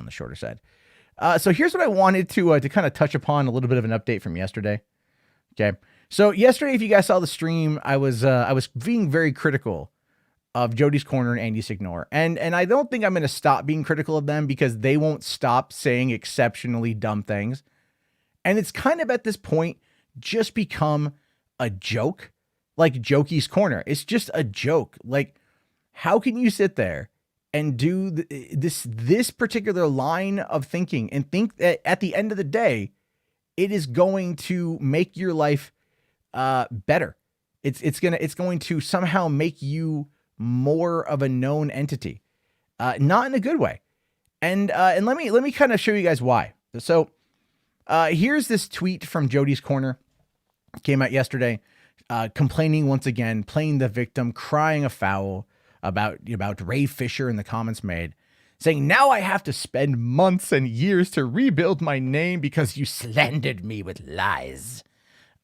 the shorter side. So here's what I wanted to kind of touch upon, a little bit of an update from yesterday. Okay. So yesterday, if you guys saw the stream, I was being very critical of Jody's Corner and Andy Signore. And I don't think I'm going to stop being critical of them because they won't stop saying exceptionally dumb things. And it's kind of at this point just become a joke, like Jokey's Corner. It's just a joke. Like, how can you sit there and do this particular line of thinking and think that at the end of the day, it is going to make your life better? It's going to somehow make you more of a known entity, not in a good way. And let me kind of show you guys why. So here's this tweet from Jody's Corner. Came out yesterday, complaining once again, playing the victim, crying a foul about Ray Fisher in the comments made, saying, "Now I have to spend months and years to rebuild my name because you slandered me with lies.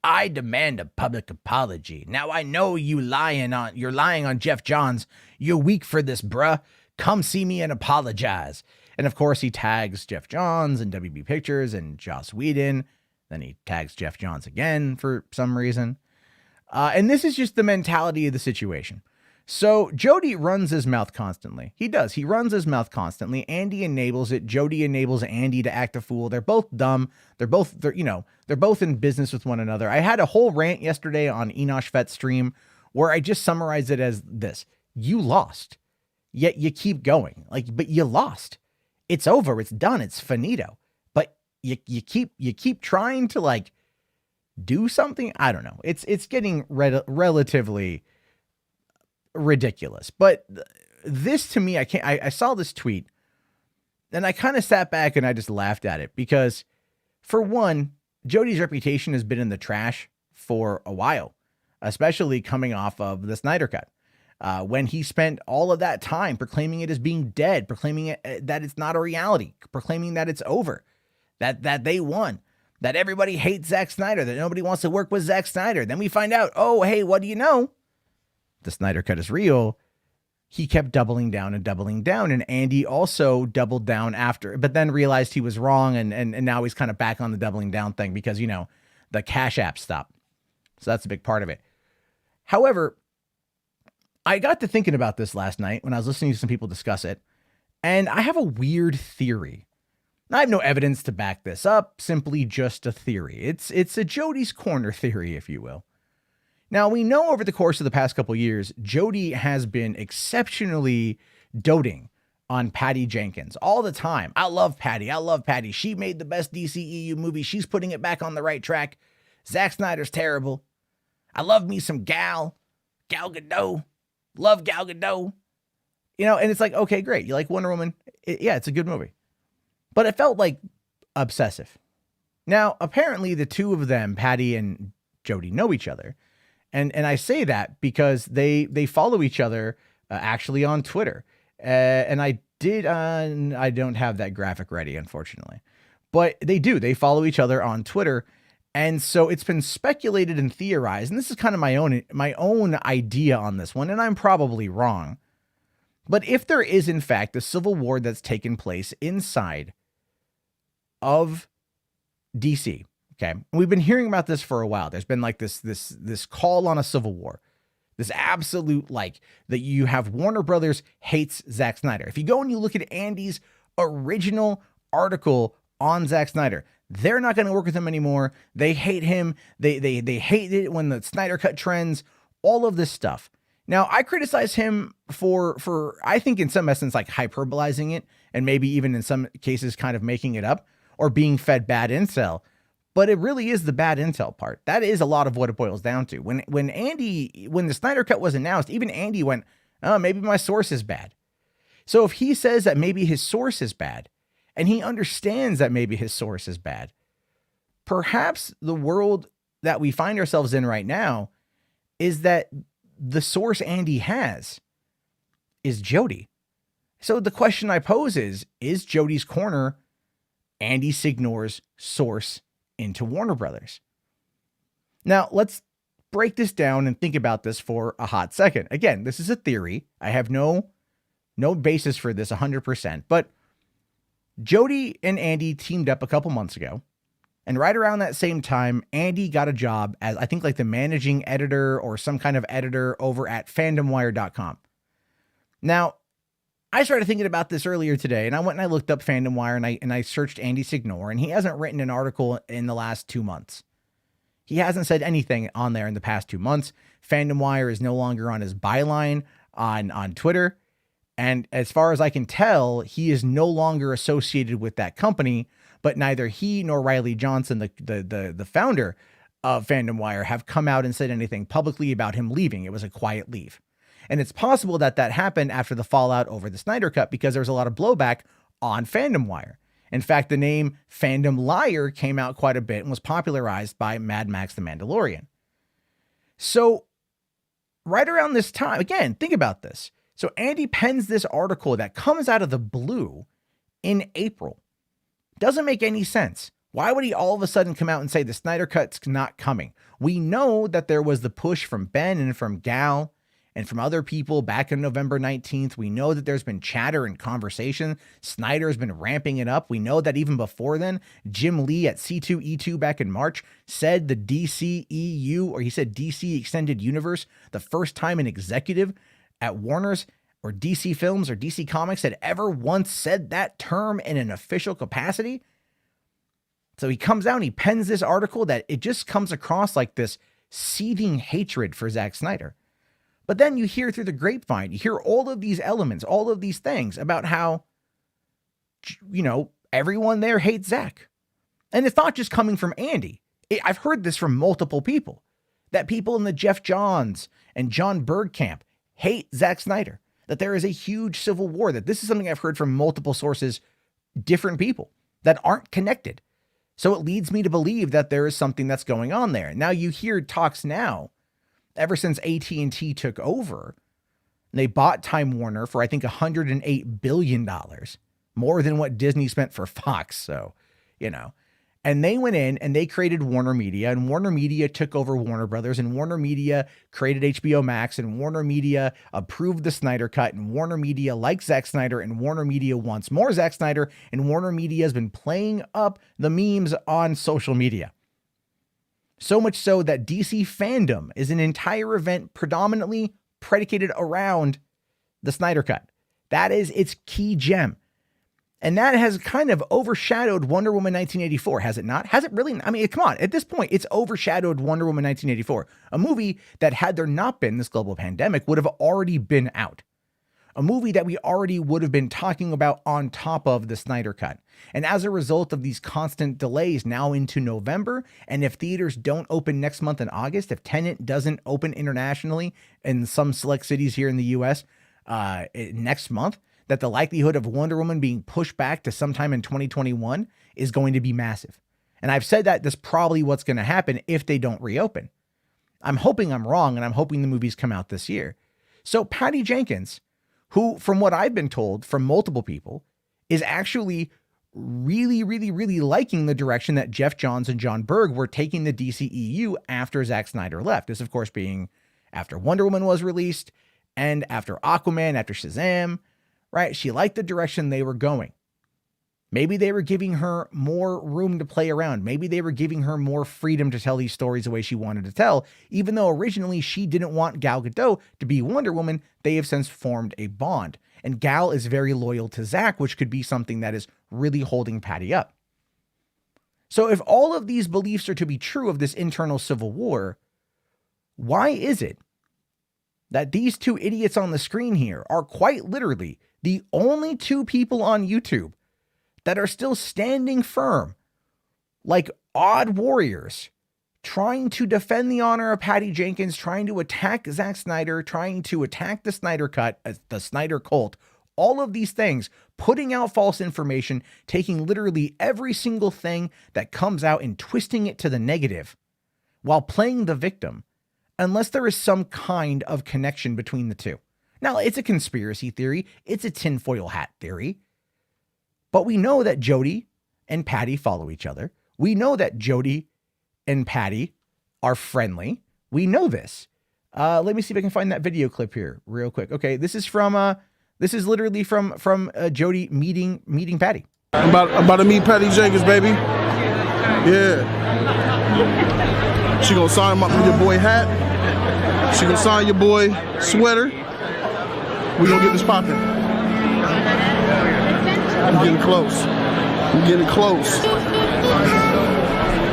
I demand a public apology. Now I know you're lying on Jeff Johns. You're weak for this, bruh. Come see me and apologize." And of course, he tags Jeff Johns and WB Pictures and Joss Whedon. Then he tags Jeff Johns again for some reason. And this is just the mentality of the situation. So Jody runs his mouth constantly. He does. He runs his mouth constantly. Andy enables it. Jody enables Andy to act a fool. They're both dumb. They're both in business with one another. I had a whole rant yesterday on Enosh Fett's stream where I just summarized it as this: you lost, yet you keep going. But you lost. It's over. It's done. It's finito. But you keep trying to do something. I don't know. It's getting relatively ridiculous. But this, to me, I saw this tweet and I kind of sat back and I just laughed at it because, for one, Jody's reputation has been in the trash for a while, especially coming off of the Snyder Cut, when he spent all of that time proclaiming it as being dead, proclaiming it that it's not a reality, proclaiming that it's over, that they won, that everybody hates Zack Snyder, that nobody wants to work with Zack Snyder. Then we find out, oh, hey, what do you know? The Snyder Cut is real. He kept doubling down. And Andy also doubled down after, but then realized he was wrong. And now he's kind of back on the doubling down thing because, the Cash App stopped. So that's a big part of it. However, I got to thinking about this last night when I was listening to some people discuss it. And I have a weird theory. I have no evidence to back this up, simply just a theory. It's a Jody's Corner theory, if you will. Now, we know over the course of the past couple years, Jody has been exceptionally doting on Patty Jenkins all the time. I love Patty. She made the best DCEU movie. She's putting it back on the right track. Zack Snyder's terrible. I love me some Gal Gadot. Love Gal Gadot. And it's like, okay, great. You like Wonder Woman? Yeah, it's a good movie. But it felt like obsessive. Now, apparently the two of them, Patty and Jody, know each other. And I say that because they follow each other actually on Twitter. And I don't have that graphic ready, unfortunately. But they do. They follow each other on Twitter. And so it's been speculated and theorized. And this is kind of my own idea on this one. And I'm probably wrong. But if there is, in fact, a civil war that's taken place inside of DC, okay, we've been hearing about this for a while. There's been this call on a civil war, this absolute that you have Warner Brothers hates Zack Snyder. If you go and you look at Andy's original article on Zack Snyder, they're not going to work with him anymore. They hate him. They hate it when the Snyder Cut trends, all of this stuff. Now, I criticize him for I think in some essence hyperbolizing it and maybe even in some cases kind of making it up or being fed bad intel. But it really is the bad intel part. That is a lot of what it boils down to. When the Snyder Cut was announced, even Andy went, "Oh, maybe my source is bad." So if he says that maybe his source is bad, and he understands that maybe his source is bad, perhaps the world that we find ourselves in right now is that the source Andy has is Jody. So the question I pose is Jody's Corner Andy Signore's source into Warner Brothers? Now, let's break this down and think about this for a hot second. Again, this is a theory. I have no basis for this 100%, but Jody and Andy teamed up a couple months ago. And right around that same time, Andy got a job as, I think, like the managing editor or some kind of editor over at fandomwire.com. Now, I started thinking about this earlier today, and I went and I looked up Fandom Wire and I searched Andy Signore, and he hasn't written an article in the last 2 months. He hasn't said anything on there in the past 2 months. Fandom Wire is no longer on his byline on Twitter. And as far as I can tell, he is no longer associated with that company, but neither he nor Riley Johnson, the founder of Fandom Wire, have come out and said anything publicly about him leaving. It was a quiet leave. And it's possible that that happened after the fallout over the Snyder Cut because there was a lot of blowback on Fandom Wire. In fact, the name Fandom Liar came out quite a bit and was popularized by Mad Max the Mandalorian. So right around this time, again, think about this. So Andy pens this article that comes out of the blue in April. Doesn't make any sense. Why would he all of a sudden come out and say the Snyder Cut's not coming? We know that there was the push from Ben and from Gal and from other people back on November 19th. We know that there's been chatter and conversation. Snyder has been ramping it up. We know that even before then, Jim Lee at C2E2 back in March said the DCEU, or he said DC Extended Universe, the first time an executive at Warner's or DC Films or DC Comics had ever once said that term in an official capacity. So he comes out and he pens this article that it just comes across like this seething hatred for Zack Snyder. But then you hear through the grapevine, you hear all of these elements, all of these things about how, you know, everyone there hates Zack. And it's not just coming from Andy. I've heard this from multiple people, that people in the Jeff Johns and John Berg camp hate Zack Snyder, that there is a huge civil war, that this is something I've heard from multiple sources, different people that aren't connected. So it leads me to believe that there is something that's going on there. Now you hear talks now, ever since AT&T took over, they bought Time Warner for, I think, $108 billion, more than what Disney spent for Fox. So, you know, and they went in and they created Warner Media, and Warner Media took over Warner Brothers, and Warner Media created HBO Max, and Warner Media approved the Snyder Cut, and Warner Media likes Zack Snyder, and Warner Media wants more Zack Snyder, and Warner Media has been playing up the memes on social media. So much so that DC Fandom is an entire event predominantly predicated around the Snyder Cut. That is its key gem. And that has kind of overshadowed Wonder Woman 1984, has it not? Has it really? I mean, come on. At this point, it's overshadowed Wonder Woman 1984, a movie that, had there not been this global pandemic, would have already been out. A movie that we already would have been talking about on top of the Snyder Cut. And as a result of these constant delays now into November, and if theaters don't open next month in August, if Tenet doesn't open internationally in some select cities here in the US next month, that the likelihood of Wonder Woman being pushed back to sometime in 2021 is going to be massive. And I've said that that's probably what's going to happen if they don't reopen. I'm hoping I'm wrong, and I'm hoping the movies come out this year. So Patty Jenkins, who, from what I've been told from multiple people, is actually really, really, really liking the direction that Jeff Johns and John Berg were taking the DCEU after Zack Snyder left. This, of course, being after Wonder Woman was released and after Aquaman, after Shazam, right? She liked the direction they were going. Maybe they were giving her more room to play around. Maybe they were giving her more freedom to tell these stories the way she wanted to tell, even though originally she didn't want Gal Gadot to be Wonder Woman. They have since formed a bond. And Gal is very loyal to Zack, which could be something that is really holding Patty up. So if all of these beliefs are to be true of this internal civil war, why is it that these two idiots on the screen here are quite literally the only two people on YouTube that are still standing firm, like odd warriors, trying to defend the honor of Patty Jenkins, trying to attack Zack Snyder, trying to attack the Snyder Cut, the Snyder cult, all of these things, putting out false information, taking literally every single thing that comes out and twisting it to the negative while playing the victim, unless there is some kind of connection between the two. Now, it's a conspiracy theory. It's a tinfoil hat theory. But we know that Jody and Patty follow each other. We know that Jody and Patty are friendly. We know this. Let me see if I can find that video clip here real quick. Okay, this is from this is literally from Jody meeting Patty. I'm about to meet Patty Jenkins, baby. Yeah. She gonna sign your boy hat. She gonna sign your boy sweater. We gonna get this popping. I'm getting close. I'm getting close.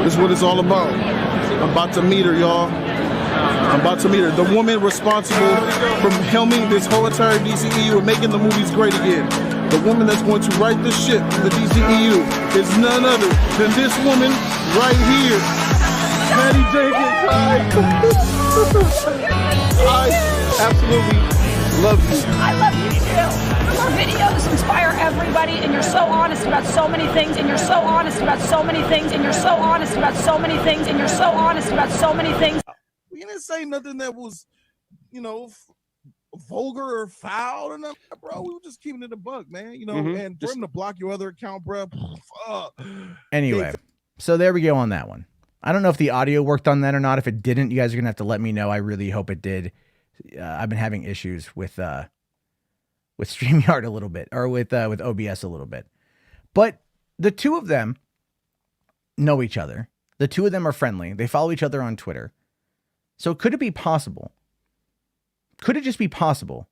This is what it's all about. I'm about to meet her, y'all. I'm about to meet her. The woman responsible for helming this whole entire DCEU and making the movies great again. The woman that's going to right the ship for the DCEU is none other than this woman right here. Patty Jenkins. I absolutely love you. I love you too. Your videos inspire everybody, and you're so honest about so many things, and you're so honest about so many things, and you're so honest about so many things, and you're so honest about so many things. We didn't say nothing that was, vulgar or foul or nothing, bro. We were just keeping it a buck, man. And for him to block your other account, bro. Anyway, so there we go on that one. I don't know if the audio worked on that or not. If it didn't, you guys are gonna have to let me know. I really hope it did. I've been having issues with StreamYard a little bit, or with OBS a little bit. But the two of them know each other. The two of them are friendly. They follow each other on Twitter. So could it be possible? Could it just be possible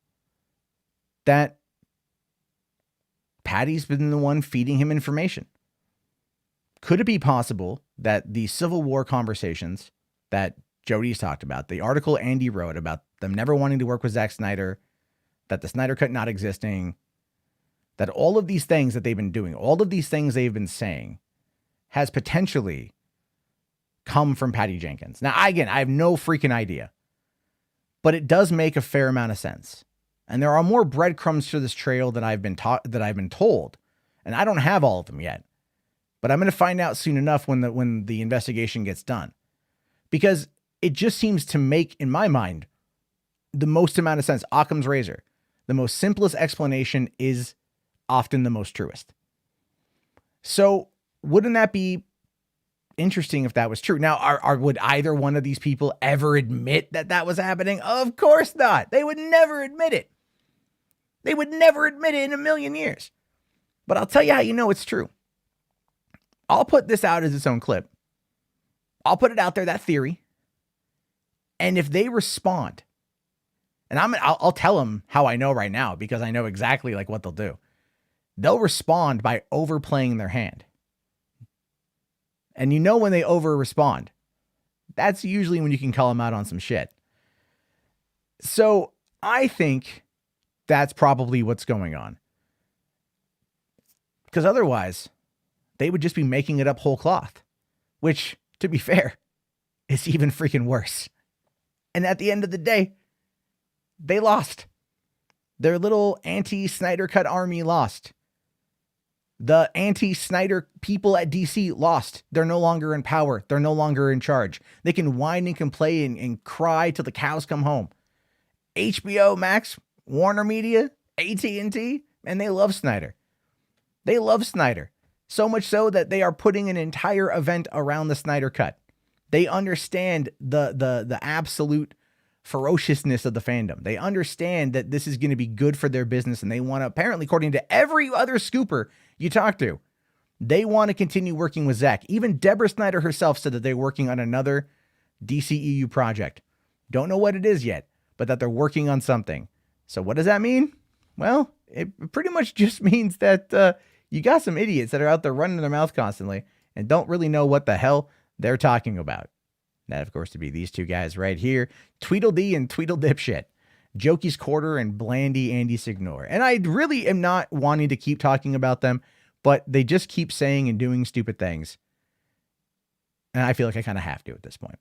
that Patty's been the one feeding him information? Could it be possible that the Civil War conversations that Jody's talked about, the article Andy wrote about them never wanting to work with Zack Sndyer, that the Snyder Cut not existing, that all of these things that they've been doing, all of these things they've been saying has potentially come from Patty Jenkins. Now, again, I have no freaking idea, but it does make a fair amount of sense. And there are more breadcrumbs to this trail that I've been told, and I don't have all of them yet. But I'm going to find out soon enough when the investigation gets done, because it just seems to make, in my mind, the most amount of sense. Occam's razor. The most simplest explanation is often the most truest. So wouldn't that be interesting if that was true? Now, would either one of these people ever admit that that was happening? Of course not. They would never admit it. They would never admit it in a million years. But I'll tell you how you know it's true. I'll put this out as its own clip. I'll put it out there, that theory. And if they respond, and I'll tell them how I know right now, because I know exactly like what they'll do. They'll respond by overplaying their hand. And when they over respond, that's usually when you can call them out on some shit. So I think that's probably what's going on. Because otherwise, they would just be making it up whole cloth, which, to be fair, is even freaking worse. And at the end of the day, they lost. Their little anti-Snyder Cut army lost. The anti-Snyder people at DC lost. They're no longer in power. They're no longer in charge. They can whine and complain and cry till the cows come home. HBO Max, Warner Media, AT&T, and they love Snyder. They love Snyder. So much so that they are putting an entire event around the Snyder Cut. They understand the absolute ferociousness of the fandom. They understand that this is going to be good for their business, and they want to, apparently, according to every other scooper you talk to, they want to continue working with Zack. Even Deborah Snyder herself said that they're working on another DCEU project. Don't know what it is yet, but that they're working on something. So what does that mean? Well, it pretty much just means that you got some idiots that are out there running their mouth constantly and don't really know what the hell they're talking about. That, of course, to be these two guys right here, Tweedledee and Tweedledipshit, Jokey's Quarter and Blandy Andy Signore. And I really am not wanting to keep talking about them, but they just keep saying and doing stupid things. And I feel like I kind of have to at this point.